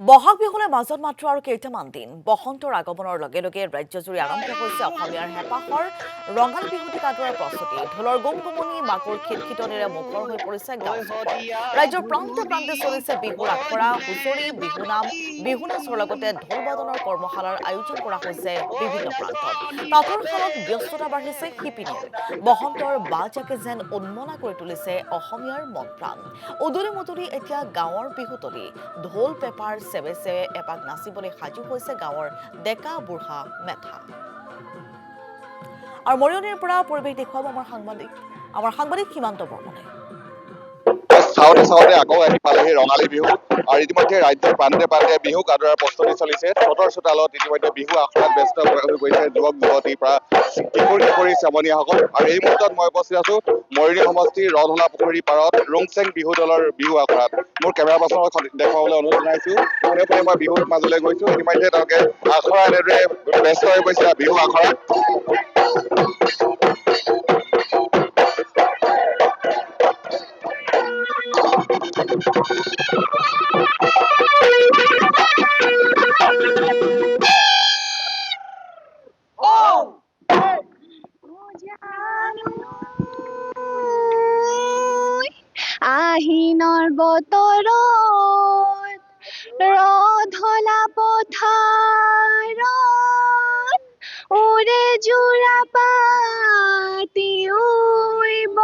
বহাগ বিহুলৈ মাজত মাত্ৰ আৰু কেইটামান দিন বসন্তৰ আগমনৰ লগে লগে ৰাজ্যজুৰি আৰম্ভ হৈছে অসমীয়াৰ হেঁপাহৰ ৰঙালী বিহুটি কাটোৱাৰ প্ৰস্তুতি ঢোলৰ গুমগুমনি মাকুৰ খিটখিটনিৰে মুখৰ হৈ পৰিছে গাঁও চহৰ ৰাজ্যৰ প্ৰান্তে প্ৰান্তে চলিছে বিহুৰ আখৰা হুঁচৰি বিহু নাচৰ লগতে ঢোল বাদনৰ কৰ্মশালাৰ আয়োজন কৰা হৈছে বিভিন্ন প্ৰান্তত তাঁতৰ শালত ব্যস্ততা বাঢ়িছে শিপিনীৰ বসন্তৰ বাজাকে যেন উন্মনা কৰি তুলিছে অসমীয়াৰ মন প্ৰাণ উদুলি মুদুলি এতিয়া গাঁৱৰ বিহুতলী ঢোল পেপাৰ সেবে সেবে এপাক নাচিবলৈ সাজু হৈছে গাঁৱৰ ডেকা বুঢ়া মেথা আৰু মৰিয়নিৰ পৰা পৰিৱেশ দেখুৱাব আমাৰ সাংবাদিক সীমান্ত বৰ্মনে চাওঁতে আকৌ আহি পালেহি ৰঙালী বিহু আৰু ইতিমধ্যে ৰাজ্যৰ প্ৰান্তে প্ৰান্তে বিহু কাটোৱাৰ প্ৰস্তুতি চলিছে চতৰ চোতালত ইতিমধ্যে বিহু আখৰাত ব্যস্ত হৈ গৈছে যুৱক যুৱতীৰ পৰা কিশোৰী চেমনীয়াসকল আৰু এই মুহূৰ্তত মই উপস্থিত আছো মৰিয়নি সমষ্টিৰ ৰধলা পুখুৰী পাৰত ৰুংচেং বিহু দলৰ বিহু আখৰাত মোৰ কেমেৰা পাৰ্চনক দেখুৱাবলৈ অনুৰোধ জনাইছো পোনে পোনে মই বিহুৰ মাজলৈ গৈছো ইতিমধ্যে তেওঁলোকে আখৰা এনেদৰে ব্যস্ত হৈ গৈছে বিহু আখৰাত আহিনৰ বতৰত ৰধলা পথাৰত উৰে জোৰা পাতি উৰিব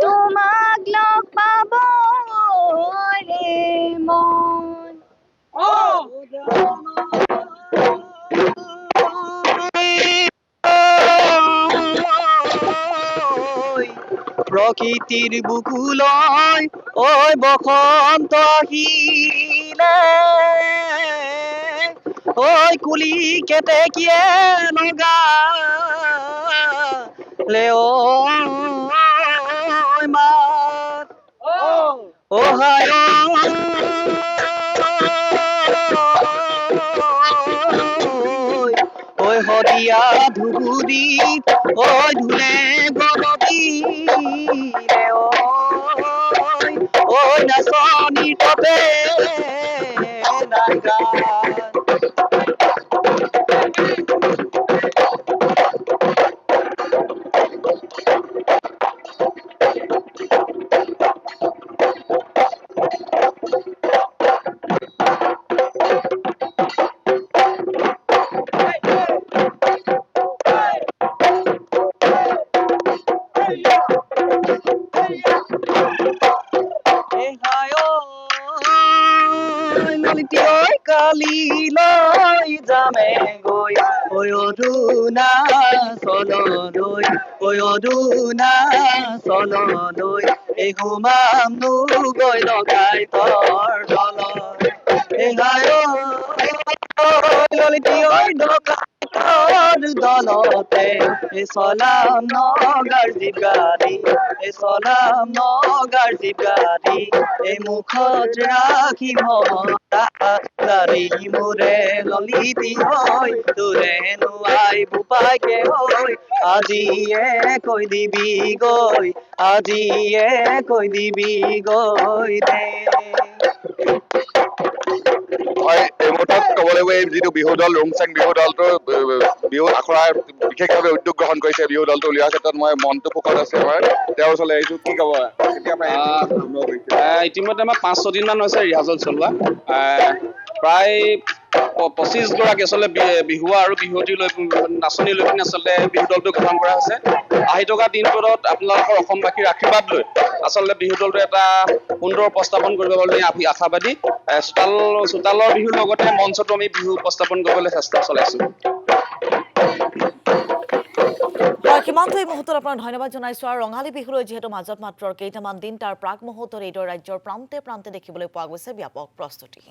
তোমাক লগ পাব ৰে মন প্ৰকৃতিৰ বুকুলৈ ঐ বসন্ত আহিলে ঐ কুলি কেতেকীয়ে নগালে ঐ মাত অহায় ঐ শদিয়া ধুবুৰীত ঐ ধুলে গলতিলে ঐ নাচনি ততে নাই গান কালিলৈ যামে গৈ ঐ অধুনা চললৈ ঐ অধুনা চললৈ এই সোমাম গৈ লগাই তৰ দলত এই ললিতি ঐ ডকাইতৰ দলতে এই চলাম নগাৰ জীপ গাড়ী এই চলাম নগাৰ জীপ গাড়ী এই মুখত ৰাখি মমতা গাড়ী মোৰে ললিতি হৈ তোৰে নোৱাই বোপাকে হৈ আজিয়ে কৈ দিবি গৈ আজিয়ে কৈ দিবি গৈ দে হয় এই মুহূৰ্তত ক'ব লাগিব এই যিটো বিহু দল ৰুংচেং বিহু দলটোৰ বিহু আখৰাৰ বিশেষভাৱে উদ্যোগ গ্ৰহণ কৰিছে বিহু দলটো উলিওৱাৰ ক্ষেত্ৰত মই মনটো সুখত আছে আমাৰ তেওঁৰ ওচৰলৈ আহিছো কি ক'ব ইতিমধ্যে আমাৰ 5-6 দিনমান হৈছে ৰিহাৰ্চল চলোৱা প্ৰায় 25 গৰাকী আচলতে বিহুৱা আৰু বিহুৱতী লৈ নাচনী লৈ পিনে আচলতে বিহু দলটো গঠন কৰা হৈছে আহি থকা দিনবোৰত আপোনালোকৰ অসমবাসীৰ আশীৰ্বাদ লৈ আচলতে বিহু দলটো এটা সুন্দৰ উপস্থাপন কৰিব বুলি আমি আশাবাদী চোতালৰ বিহুৰ লগতে মঞ্চতো আমি বিহু উপস্থাপন কৰিবলৈ চেষ্টা চলাইছো সীমান্ত এই মুহূৰ্তত আপোনাক ধন্যবাদ জনাইছো আৰু ৰঙালী বিহুলৈ যিহেতু মাজত মাত্ৰ কেইটামান দিন তাৰ প্ৰাক মুহূৰ্তত এইদৰে ৰাজ্যৰ প্ৰান্তে প্ৰান্তে দেখিবলৈ পোৱা গৈছে ব্যাপক প্ৰস্তুতি